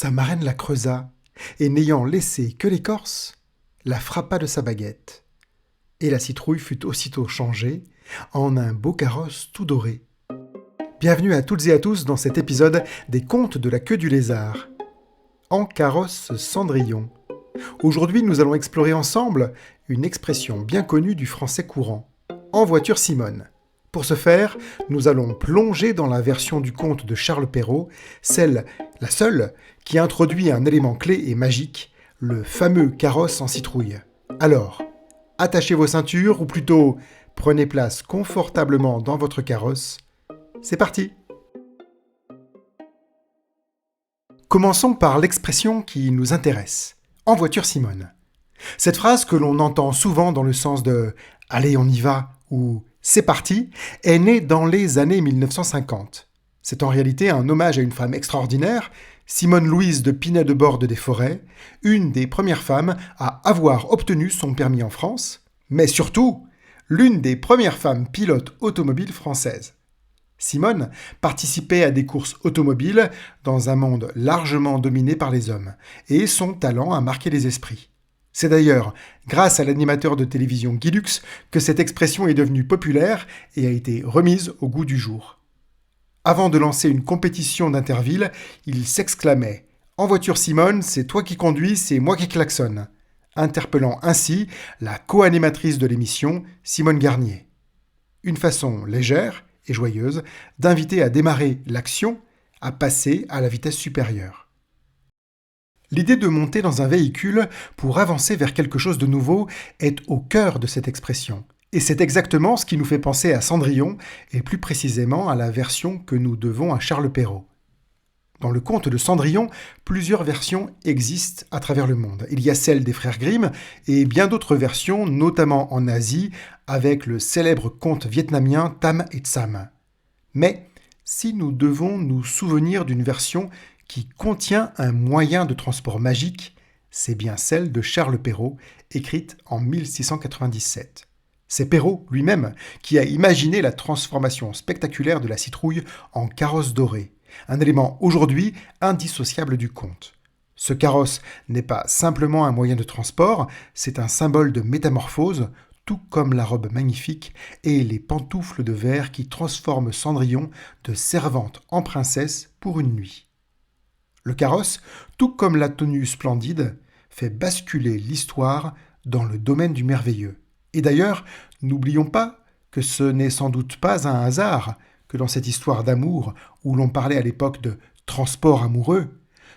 Sa marraine la creusa, et n'ayant laissé que l'écorce, la frappa de sa baguette. Et la citrouille fut aussitôt changée en un beau carrosse tout doré. Bienvenue à toutes et à tous dans cet épisode des Contes de la queue du lézard. En carrosse Cendrillon. Aujourd'hui, nous allons explorer ensemble une expression bien connue du français courant. En voiture Simone. Pour ce faire, nous allons plonger dans la version du conte de Charles Perrault, la seule, qui introduit un élément clé et magique, le fameux carrosse en citrouille. Alors, attachez vos ceintures, ou plutôt, prenez place confortablement dans votre carrosse. C'est parti! Commençons par l'expression qui nous intéresse. En voiture Simone. Cette phrase que l'on entend souvent dans le sens de « allez, on y va » ou « c'est parti » est née dans les années 1950. C'est en réalité un hommage à une femme extraordinaire, Simone Louise de Pinet-de-Borde des Forêts, une des premières femmes à avoir obtenu son permis en France, mais surtout, l'une des premières femmes pilotes automobiles françaises. Simone participait à des courses automobiles dans un monde largement dominé par les hommes, et son talent a marqué les esprits. C'est d'ailleurs grâce à l'animateur de télévision Guy Lux que cette expression est devenue populaire et a été remise au goût du jour. Avant de lancer une compétition d'interville, il s'exclamait « En voiture Simone, c'est toi qui conduis, c'est moi qui klaxonne », interpellant ainsi la co-animatrice de l'émission, Simone Garnier. Une façon légère et joyeuse d'inviter à démarrer l'action, à passer à la vitesse supérieure. L'idée de monter dans un véhicule pour avancer vers quelque chose de nouveau est au cœur de cette expression. Et c'est exactement ce qui nous fait penser à Cendrillon, et plus précisément à la version que nous devons à Charles Perrault. Dans le conte de Cendrillon, plusieurs versions existent à travers le monde. Il y a celle des frères Grimm et bien d'autres versions, notamment en Asie, avec le célèbre conte vietnamien Tam et Tsam. Mais si nous devons nous souvenir d'une version qui contient un moyen de transport magique, c'est bien celle de Charles Perrault, écrite en 1697. C'est Perrault lui-même qui a imaginé la transformation spectaculaire de la citrouille en carrosse doré, un élément aujourd'hui indissociable du conte. Ce carrosse n'est pas simplement un moyen de transport, c'est un symbole de métamorphose, tout comme la robe magnifique et les pantoufles de verre qui transforment Cendrillon de servante en princesse pour une nuit. Le carrosse, tout comme la tenue splendide, fait basculer l'histoire dans le domaine du merveilleux. Et d'ailleurs, n'oublions pas que ce n'est sans doute pas un hasard que dans cette histoire d'amour, où l'on parlait à l'époque de transport amoureux,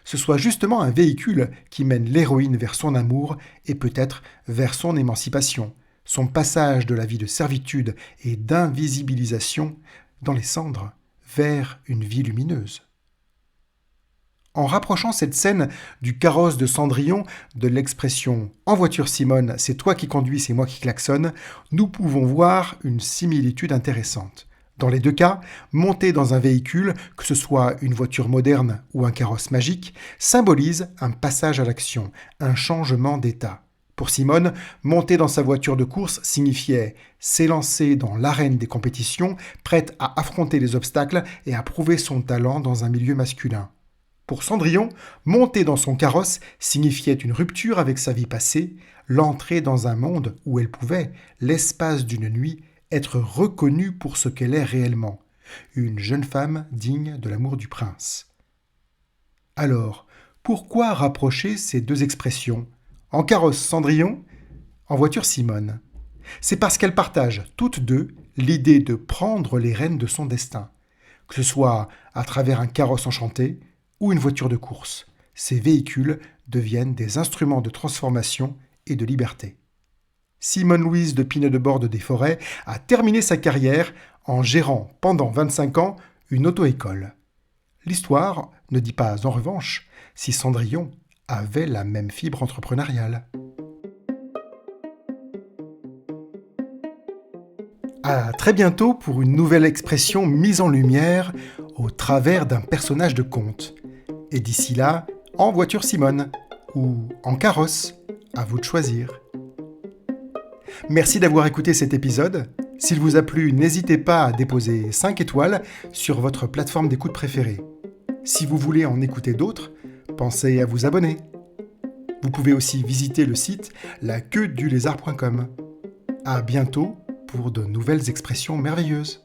ce soit justement un véhicule qui mène l'héroïne vers son amour et peut-être vers son émancipation, son passage de la vie de servitude et d'invisibilisation dans les cendres vers une vie lumineuse. En rapprochant cette scène du carrosse de Cendrillon de l'expression « En voiture Simone, c'est toi qui conduis, c'est moi qui klaxonne », nous pouvons voir une similitude intéressante. Dans les deux cas, monter dans un véhicule, que ce soit une voiture moderne ou un carrosse magique, symbolise un passage à l'action, un changement d'état. Pour Simone, monter dans sa voiture de course signifiait s'élancer dans l'arène des compétitions, prête à affronter les obstacles et à prouver son talent dans un milieu masculin. Pour Cendrillon, monter dans son carrosse signifiait une rupture avec sa vie passée, l'entrée dans un monde où elle pouvait, l'espace d'une nuit, être reconnue pour ce qu'elle est réellement, une jeune femme digne de l'amour du prince. Alors, pourquoi rapprocher ces deux expressions, en carrosse Cendrillon, en voiture Simone? C'est parce qu'elles partagent toutes deux l'idée de prendre les rênes de son destin, que ce soit à travers un carrosse enchanté ou une voiture de course. Ces véhicules deviennent des instruments de transformation et de liberté. Simone Louise de Pinet-de-Borde des Forêts a terminé sa carrière en gérant pendant 25 ans une auto-école. L'histoire ne dit pas en revanche si Cendrillon avait la même fibre entrepreneuriale. À très bientôt pour une nouvelle expression mise en lumière au travers d'un personnage de conte. Et d'ici là, en voiture Simone ou en carrosse, à vous de choisir. Merci d'avoir écouté cet épisode. S'il vous a plu, n'hésitez pas à déposer 5 étoiles sur votre plateforme d'écoute préférée. Si vous voulez en écouter d'autres, pensez à vous abonner. Vous pouvez aussi visiter le site laqueuedulézard.com. À bientôt pour de nouvelles expressions merveilleuses.